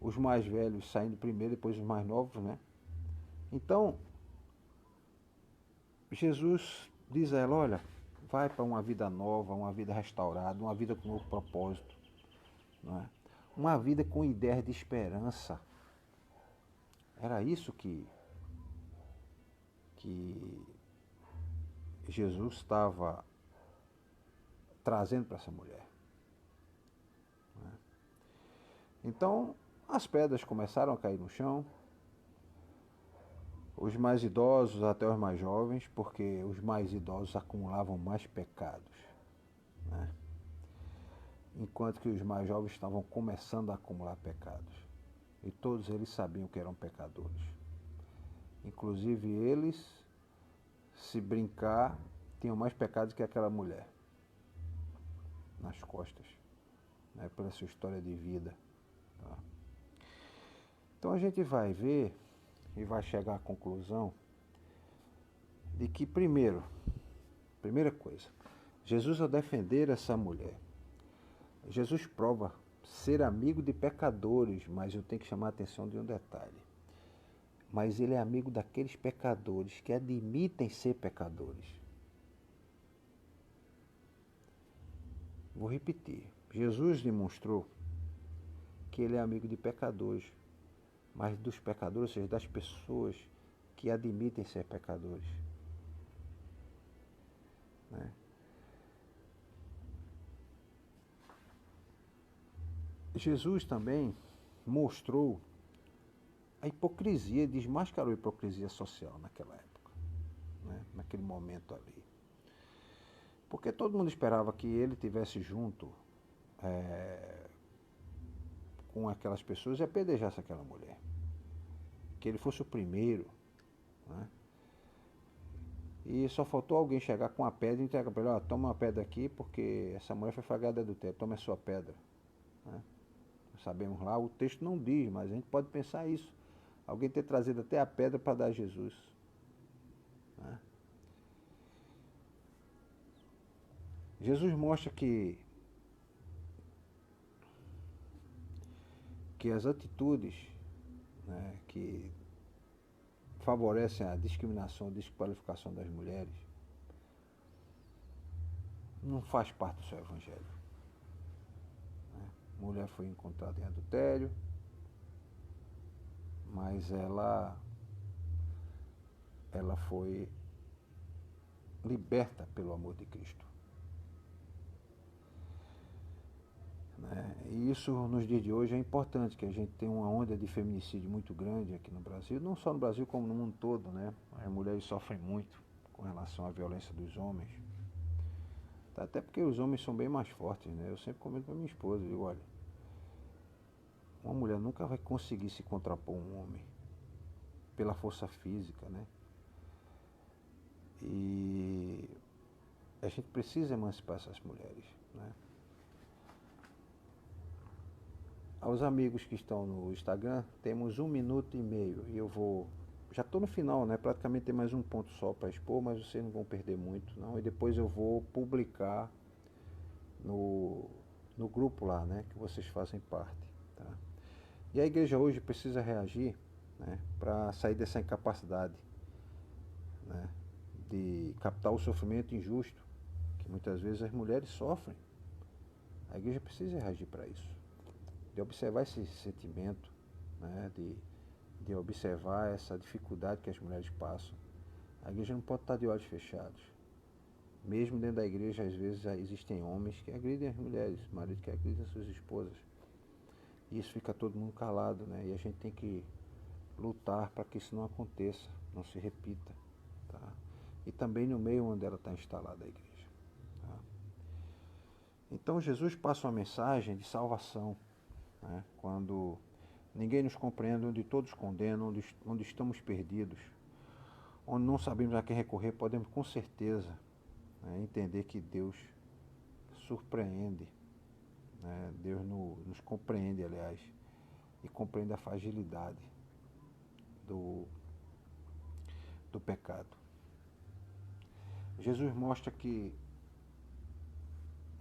Os mais velhos saindo primeiro, depois os mais novos, né? Então, Jesus diz a ela, olha, vai para uma vida nova, uma vida restaurada, uma vida com um novo propósito. Não é? Uma vida com ideias de esperança. Era isso que Jesus estava trazendo para essa mulher. Não é? Então, as pedras começaram a cair no chão, os mais idosos até os mais jovens, porque os mais idosos acumulavam mais pecados, né? Enquanto que os mais jovens estavam começando a acumular pecados. E todos eles sabiam que eram pecadores. Inclusive eles, se brincar, tinham mais pecados que aquela mulher nas costas, né? Pela sua história de vida. Tá? Então a gente vai ver e vai chegar à conclusão de que, primeira coisa, Jesus, ao defender essa mulher, Jesus prova ser amigo de pecadores, mas eu tenho que chamar a atenção de um detalhe. Mas ele é amigo daqueles pecadores que admitem ser pecadores. Vou repetir. Jesus demonstrou que ele é amigo de pecadores, mas dos pecadores, ou seja, das pessoas que admitem ser pecadores. Né? Jesus também mostrou a hipocrisia, desmascarou a hipocrisia social naquela época, né? Naquele momento ali. Porque todo mundo esperava que ele tivesse junto com aquelas pessoas e apedrejasse aquela mulher. Que ele fosse o primeiro. Né? E só faltou alguém chegar com a pedra e entregar para ele, ó, toma uma pedra aqui porque essa mulher foi flagrada de adultério, toma a sua pedra. Né? Sabemos lá, o texto não diz, mas a gente pode pensar isso. Alguém ter trazido até a pedra para dar a Jesus. Né? Jesus mostra que as atitudes, né, que favorecem a discriminação, a desqualificação das mulheres, não faz parte do seu evangelho. Né? A mulher foi encontrada em adultério, mas ela foi liberta pelo amor de Cristo. né? E isso nos dias de hoje é importante, que a gente tem uma onda de feminicídio muito grande aqui no Brasil, não só no Brasil como no mundo todo, né? As mulheres sofrem muito com relação à violência dos homens. Até porque os homens são bem mais fortes, né? Eu sempre comento para minha esposa, eu digo, olha, uma mulher nunca vai conseguir se contrapor a um homem pela força física, né? E a gente precisa emancipar essas mulheres, né? Aos amigos que estão no Instagram, temos 1 minuto e meio e eu vou. Já estou no final, né? Praticamente tem mais um ponto só para expor, mas vocês não vão perder muito, não. E depois eu vou publicar no, no grupo lá, né? Que vocês fazem parte, tá? E a igreja hoje precisa reagir, né? Para sair dessa incapacidade, né? De captar o sofrimento injusto que muitas vezes as mulheres sofrem. A igreja precisa reagir para isso, de observar esse sentimento, né, de observar essa dificuldade que as mulheres passam. A igreja não pode estar de olhos fechados. Mesmo dentro da igreja, às vezes existem homens que agridem as mulheres, maridos que agridem as suas esposas. E isso fica todo mundo calado, né? E a gente tem que lutar para que isso não aconteça, não se repita, tá? E também no meio onde ela está instalada a igreja. Tá? Então Jesus passa uma mensagem de salvação, né? Quando ninguém nos compreende, onde todos condenam, onde estamos perdidos, onde não sabemos a quem recorrer, podemos com certeza, né, entender que Deus surpreende, né? Deus nos compreende, aliás, e compreende a fragilidade do, do pecado. Jesus mostra que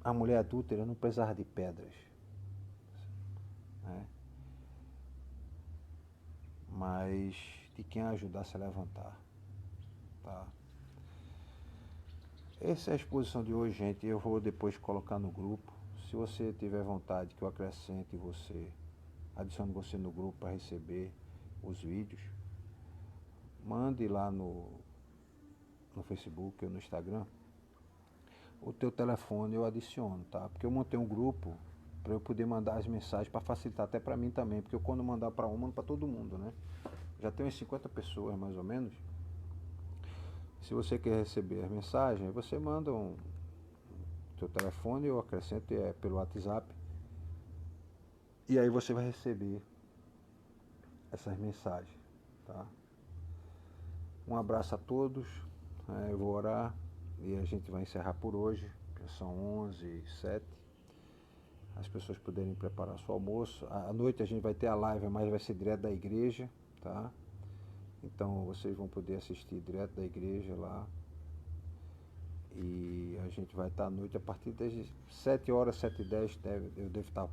a mulher adúltera não precisava de pedras, né? Mas de quem a ajudasse a levantar, tá? Essa é a exposição de hoje, gente. Eu vou depois colocar no grupo. Se você tiver vontade que eu acrescente você, adicione você no grupo para receber os vídeos, mande lá no Facebook ou no Instagram o teu telefone, eu adiciono, tá? Porque eu montei um grupo para eu poder mandar as mensagens, para facilitar até para mim também, porque eu quando mandar para um, mando para todo mundo, né? Já tem umas 50 pessoas mais ou menos. Se você quer receber as mensagens, você manda teu telefone, eu acrescento pelo WhatsApp, e aí você vai receber essas mensagens, tá? Um abraço a todos, eu vou orar e a gente vai encerrar por hoje, já são 11h07, as pessoas poderem preparar seu almoço. À noite a gente vai ter a live, mas vai ser direto da igreja, tá? Então vocês vão poder assistir direto da igreja lá. E a gente vai estar à noite a partir das 7h, 7h10, eu devo estar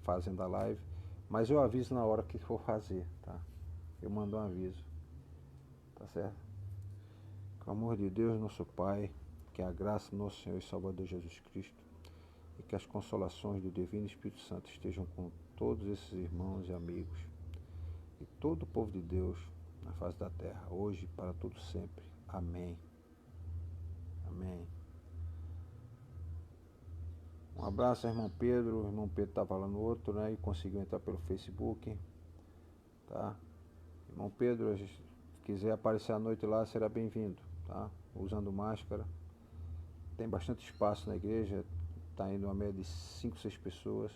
fazendo a live. Mas eu aviso na hora que for fazer, tá? Eu mando um aviso, tá certo? Com o amor de Deus, nosso Pai, que a graça do nosso Senhor e Salvador Jesus Cristo e que as consolações do Divino Espírito Santo estejam com todos esses irmãos e amigos e todo o povo de Deus na face da terra, hoje e para todo sempre. Amém. Amém. Um abraço, irmão Pedro. O irmão Pedro estava lá no outro, né? E conseguiu entrar pelo Facebook, tá? Irmão Pedro, se quiser aparecer à noite lá, será bem-vindo, tá? Usando máscara. Tem bastante espaço na igreja, está indo uma média de 5, 6 pessoas,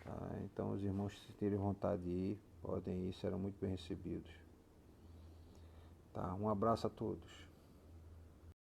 tá? Então os irmãos, se terem vontade de ir, podem ir, serão muito bem recebidos, tá? Um abraço a todos.